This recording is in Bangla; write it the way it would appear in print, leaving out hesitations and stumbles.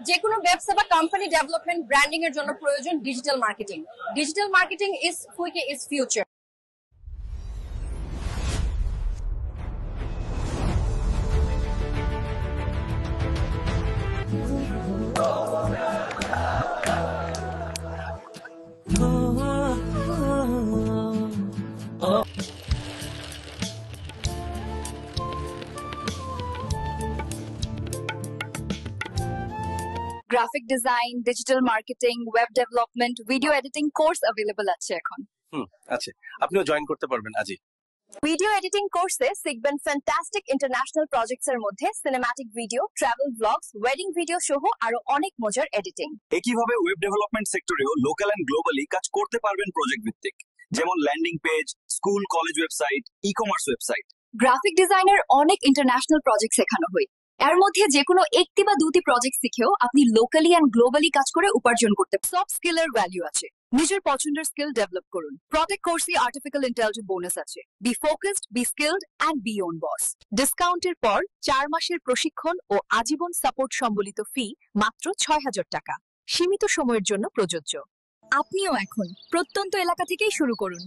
যে কোনো ব্যবসা বা কোম্পানি ডেভেলপমেন্ট ব্র্যান্ডিং এর জন্য প্রয়োজন digital marketing. Digital marketing is quick is future. Graphic design, digital marketing, web development, video editing course available আছে এখন। আচ্ছা, আপনিও জয়েন করতে পারবেন আজই। ভিডিও এডিটিং কোর্সে শিখবেন ফ্যান্টাস্টিক ইন্টারন্যাশনাল প্রজেক্টস এর মধ্যে cinematic video, travel blogs, wedding video সহ আরো অনেক মজার এডিটিং। একইভাবে ওয়েব ডেভেলপমেন্ট সেক্টরেও লোকাল এন্ড গ্লোবালি কাজ করতে পারবেন প্রজেক্ট ভিত্তিক, যেমন landing page, school college website, e-commerce website. Graphic ডিজাইনের অনেক ইন্টারন্যাশনাল প্রজেক্ট শেখানো হয়। এর মধ্যে যে কোনো একটি বা দুটি প্রজেক্ট শিখেও আপনি লোকালি এন্ড গ্লোবালি কাজ করে উপার্জন করতে। সব স্কিলের ভ্যালু আছে। নিজের পছন্দের স্কিল ডেভেলপ করুন। প্রত্যেক কোর্সে আর্টিফিশিয়াল ইন্টেলিজেন্স বোনাস আছে। Be focused, be skilled and be own boss. ডিসকাউন্টের পর 4 মাসের প্রশিক্ষণ ও আজীবন সাপোর্ট সম্বলিত ফি মাত্র 6000 টাকা। সীমিত সময়ের জন্য প্রযোজ্য। আপনিও এখন প্রত্যন্ত এলাকা থেকেই শুরু করুন।